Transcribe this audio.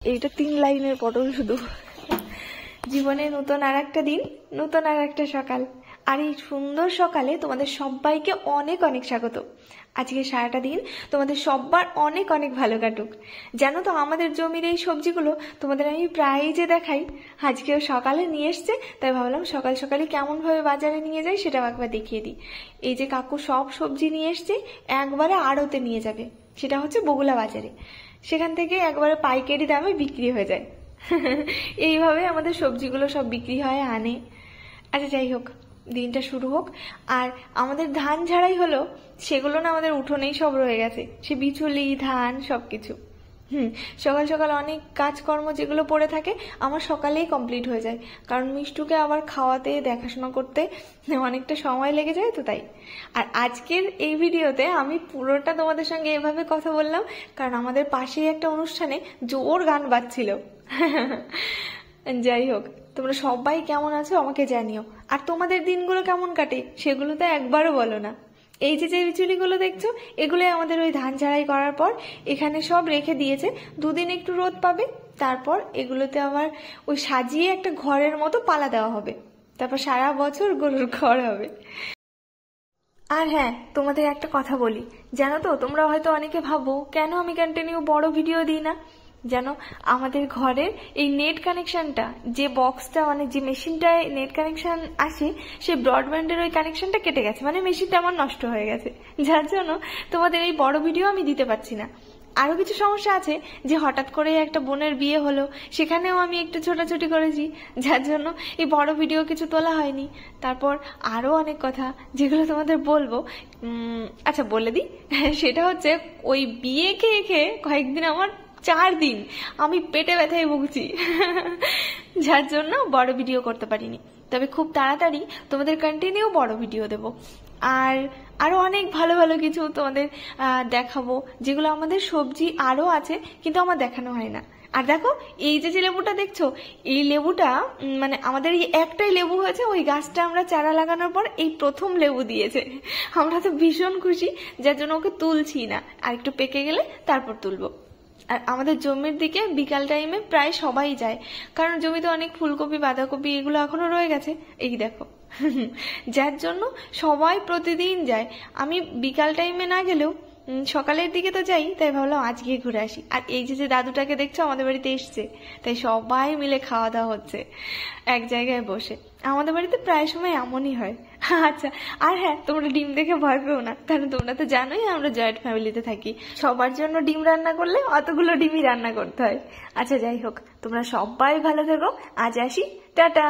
এইটা 3 লাইনের পটল শুধু। জীবনে নতুন আর একটা দিন, নতুন আর একটা সকাল। আর এই সুন্দর সকালে তোমাদের সবাইকে অনেক অনেক স্বাগত। আজকে সারাটা দিন তোমাদের সবার অনেক অনেক ভালো কাটুক। জানো তো আমাদের জমির এই সবজিগুলো তোমাদের আমি প্রায়ই যে দেখাই, আজকেও সকালে নিয়ে এসছে, তাই ভাবলাম সকাল সকালে কেমন ভাবে বাজারে নিয়ে যাই সেটাও একবার দেখিয়ে দিই। এই যে কাকু সব সবজি নিয়ে এসছে, একবারে আড়তে নিয়ে যাবে, সেটা হচ্ছে বগুলা বাজারে। সেখান থেকে একবারে পাইকারি দামে বিক্রি হয়ে যায়। এইভাবে আমাদের সবজিগুলো সব বিক্রি হয়, আনে। আচ্ছা যাই হোক, দিনটা শুরু হোক। আর আমাদের ধান ঝাড়াই হলো, সেগুলো না আমাদের উঠোনেই সব রয়ে গেছে, সে বিচুলি ধান সবকিছু। সকাল সকাল অনেক কাজকর্ম যেগুলো পড়ে থাকে আমার সকালেই কমপ্লিট হয়ে যায়, কারণ মিষ্টুকে আবার খাওয়াতে দেখাশোনা করতে অনেকটা সময় লেগে যায়, তো তাই। আর আজকের এই ভিডিওতে আমি পুরোটা তোমাদের সঙ্গে এভাবে কথা বললাম কারণ আমাদের পাশেই একটা অনুষ্ঠানে জোর গান বাজছিল। যাই হোক, তোমরা সবাই কেমন আছো আমাকে জানিও। আর তোমাদের দিনগুলো কেমন কাটে সেগুলো তো একবারও বলো না। এই যে যে বিচুলিগুলো দেখছো, এগুলো আমাদের ওই ধান ঝাড়াই করার পর এখানে সব রেখে দিয়েছে, দুদিন একটু রোদ পাবে, তারপর এগুলোতে আবার ওই সাজিয়ে একটা ঘরের মতো পালা দেওয়া হবে, তারপর সারা বছর গরুর ঘর হবে। আর হ্যাঁ, তোমাদের একটা কথা বলি, জানো তো তোমরা হয়তো অনেকে ভাবো কেন আমি কন্টিনিউ বড় ভিডিও দিই না। জানো, আমাদের ঘরের এই নেট কানেকশনটা, যে বক্সটা মানে যে মেশিনটায় নেট কানেকশন আসে, সেই ব্রডব্যান্ডের ওই কানেকশনটা কেটে গেছে, মানে মেশিনটা আমার নষ্ট হয়ে গেছে, যার জন্য তোমাদের এই বড় ভিডিও আমি দিতে পারছি না। আরো কিছু সমস্যা আছে, যে হঠাৎ করে একটা বোনের বিয়ে হলো, সেখানেও আমি একটু ছোটাছুটি করেছি, যার জন্য এই বড় ভিডিও কিছু তোলা হয়নি। তারপর আরো অনেক কথা যেগুলো তোমাদের বলবো। আচ্ছা বলে দিই, সেটা হচ্ছে ওই বিয়ে খেয়ে খেয়ে কয়েকদিন আমার 4 দিন আমি পেটে ব্যথায় ভুগছি, যার জন্য বড় ভিডিও করতে পারিনি। তবে খুব তাড়াতাড়ি তোমাদের কন্টিনিউ বড় ভিডিও দেব। আর আরো অনেক ভালো ভালো কিছু তোমাদের দেখাবো, যেগুলো আমাদের সবজি আরো আছে কিন্তু আমার দেখানো হয় না। আর দেখো, এই যে যে লেবুটা দেখছো, এই লেবুটা মানে আমাদের এই একটাই লেবু হয়েছে, ওই গাছটা আমরা চারা লাগানোর পর এই প্রথম লেবু দিয়েছে। আমরা তো ভীষণ খুশি, যার জন্য ওকে তুলছি না, আর একটু পেকে গেলে তারপর তুলবো। আর আমাদের জমির দিকে বিকাল টাইমে প্রায় সবাই যায়, কারণ জমিতে অনেক ফুলকপি বাঁধাকপি এগুলো এখনো রয়ে গেছে, এই দেখো। যার জন্য সবাই প্রতিদিন যায়। আমি বিকাল টাইমে না গেলেও সকালের দিকে তো যাই, তাই ভাবলাম আজকে ঘুরে আসি। আর এই যে যে দাদুটাকে দেখছো আমাদের বাড়িতে এসছে, তাই সবাই মিলে খাওয়া দাওয়া হচ্ছে এক জায়গায় বসে। আমাদের বাড়িতে প্রায় সময় এমনই হয়। আচ্ছা, আর হ্যাঁ, তোমরা ডিম দেখে ভয় পেও না, কারণ তোমরা তো জানোই আমরা জয়েন্ট ফ্যামিলিতে থাকি, সবার জন্য ডিম রান্না করলে অতগুলো ডিমই রান্না করতে হয়। আচ্ছা যাই হোক, তোমরা সবাই ভালো থেকো, আজ আসি, টাটা।